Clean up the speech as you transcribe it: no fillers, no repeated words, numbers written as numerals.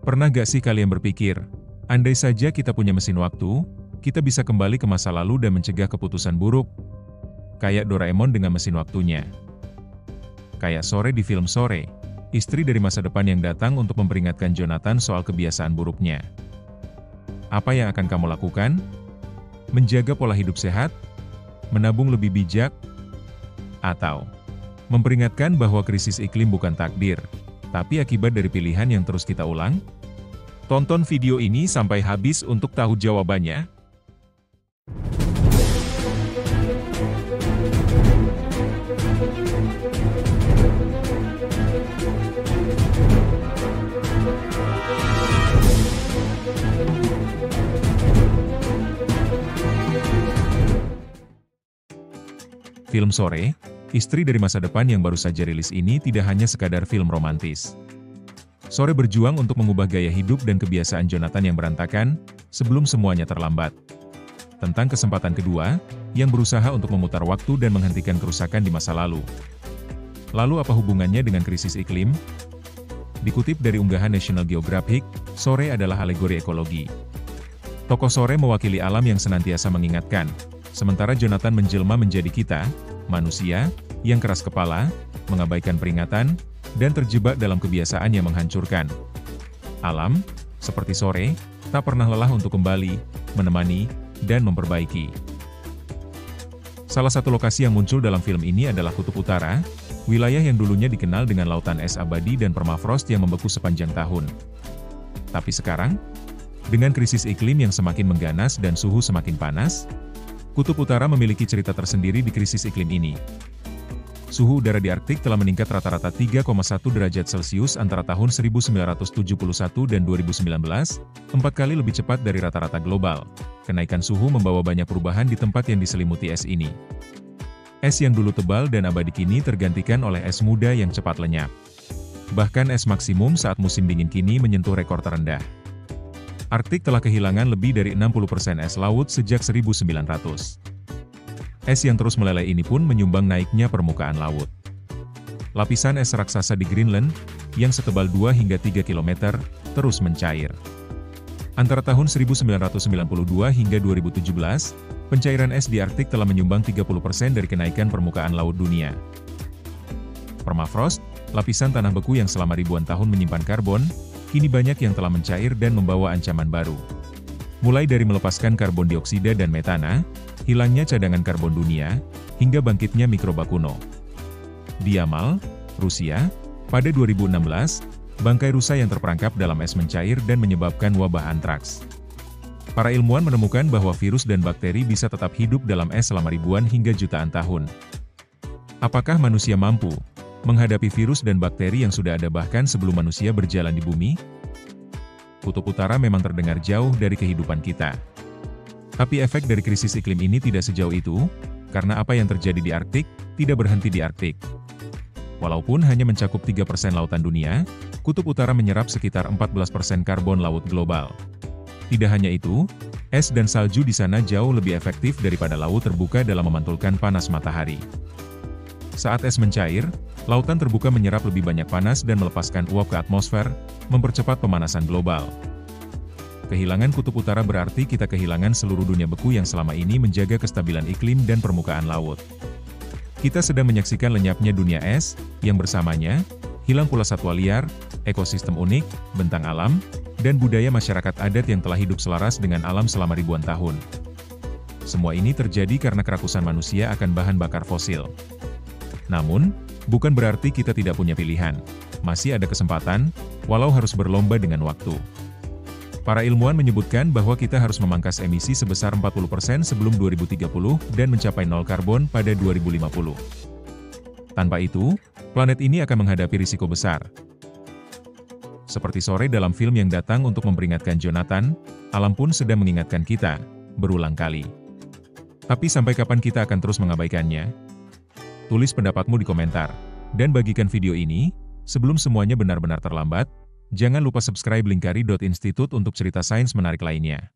Pernah gak sih kalian berpikir, andai saja kita punya mesin waktu, kita bisa kembali ke masa lalu dan mencegah keputusan buruk? Kayak Doraemon dengan mesin waktunya. Kayak Sore di film Sore, istri dari masa depan yang datang untuk memperingatkan Jonathan soal kebiasaan buruknya. Apa yang akan kamu lakukan? Menjaga pola hidup sehat? Menabung lebih bijak? Atau memperingatkan bahwa krisis iklim bukan takdir, tapi akibat dari pilihan yang terus kita ulang? Tonton video ini sampai habis untuk tahu jawabannya. Film Sore, istri dari masa depan yang baru saja rilis ini tidak hanya sekadar film romantis. Sore berjuang untuk mengubah gaya hidup dan kebiasaan Jonathan yang berantakan, sebelum semuanya terlambat. Tentang kesempatan kedua, yang berusaha untuk memutar waktu dan menghentikan kerusakan di masa lalu. Lalu apa hubungannya dengan krisis iklim? Dikutip dari unggahan National Geographic, Sore adalah alegori ekologi. Tokoh Sore mewakili alam yang senantiasa mengingatkan, sementara Jonathan menjelma menjadi kita, manusia, yang keras kepala, mengabaikan peringatan, dan terjebak dalam kebiasaan yang menghancurkan. Alam, seperti Sore, tak pernah lelah untuk kembali, menemani, dan memperbaiki. Salah satu lokasi yang muncul dalam film ini adalah Kutub Utara, wilayah yang dulunya dikenal dengan lautan es abadi dan permafrost yang membeku sepanjang tahun. Tapi sekarang, dengan krisis iklim yang semakin mengganas dan suhu semakin panas, Kutub Utara memiliki cerita tersendiri di krisis iklim ini. Suhu udara di Arktik telah meningkat rata-rata 3,1 derajat Celcius antara tahun 1971 dan 2019, 4 kali lebih cepat dari rata-rata global. Kenaikan suhu membawa banyak perubahan di tempat yang diselimuti es ini. Es yang dulu tebal dan abadi kini tergantikan oleh es muda yang cepat lenyap. Bahkan es maksimum saat musim dingin kini menyentuh rekor terendah. Arktik telah kehilangan lebih dari 60% es laut sejak 1900. Es yang terus meleleh ini pun menyumbang naiknya permukaan laut. Lapisan es raksasa di Greenland, yang setebal 2 hingga 3 km, terus mencair. Antara tahun 1992 hingga 2017, pencairan es di Arktik telah menyumbang 30% dari kenaikan permukaan laut dunia. Permafrost, lapisan tanah beku yang selama ribuan tahun menyimpan karbon, kini banyak yang telah mencair dan membawa ancaman baru. Mulai dari melepaskan karbon dioksida dan metana, hilangnya cadangan karbon dunia, hingga bangkitnya mikroba kuno. Di Yamal, Rusia, pada 2016, bangkai rusa yang terperangkap dalam es mencair dan menyebabkan wabah antraks. Para ilmuwan menemukan bahwa virus dan bakteri bisa tetap hidup dalam es selama ribuan hingga jutaan tahun. Apakah manusia mampu menghadapi virus dan bakteri yang sudah ada bahkan sebelum manusia berjalan di bumi? Kutub Utara memang terdengar jauh dari kehidupan kita. Tapi efek dari krisis iklim ini tidak sejauh itu, karena apa yang terjadi di Arktik, tidak berhenti di Arktik. Walaupun hanya mencakup 3% lautan dunia, Kutub Utara menyerap sekitar 14% karbon laut global. Tidak hanya itu, es dan salju di sana jauh lebih efektif daripada laut terbuka dalam memantulkan panas matahari. Saat es mencair, lautan terbuka menyerap lebih banyak panas dan melepaskan uap ke atmosfer, mempercepat pemanasan global. Kehilangan Kutub Utara berarti kita kehilangan seluruh dunia beku yang selama ini menjaga kestabilan iklim dan permukaan laut. Kita sedang menyaksikan lenyapnya dunia es, yang bersamanya, hilang pula satwa liar, ekosistem unik, bentang alam, dan budaya masyarakat adat yang telah hidup selaras dengan alam selama ribuan tahun. Semua ini terjadi karena kerakusan manusia akan bahan bakar fosil. Namun, bukan berarti kita tidak punya pilihan. Masih ada kesempatan, walau harus berlomba dengan waktu. Para ilmuwan menyebutkan bahwa kita harus memangkas emisi sebesar 40% sebelum 2030 dan mencapai nol karbon pada 2050. Tanpa itu, planet ini akan menghadapi risiko besar. Seperti Sore dalam film yang datang untuk memperingatkan Jonathan, alam pun sedang mengingatkan kita, berulang kali. Tapi sampai kapan kita akan terus mengabaikannya? Tulis pendapatmu di komentar, dan bagikan video ini, sebelum semuanya benar-benar terlambat. Jangan lupa subscribe Lingkari.Institute untuk cerita sains menarik lainnya.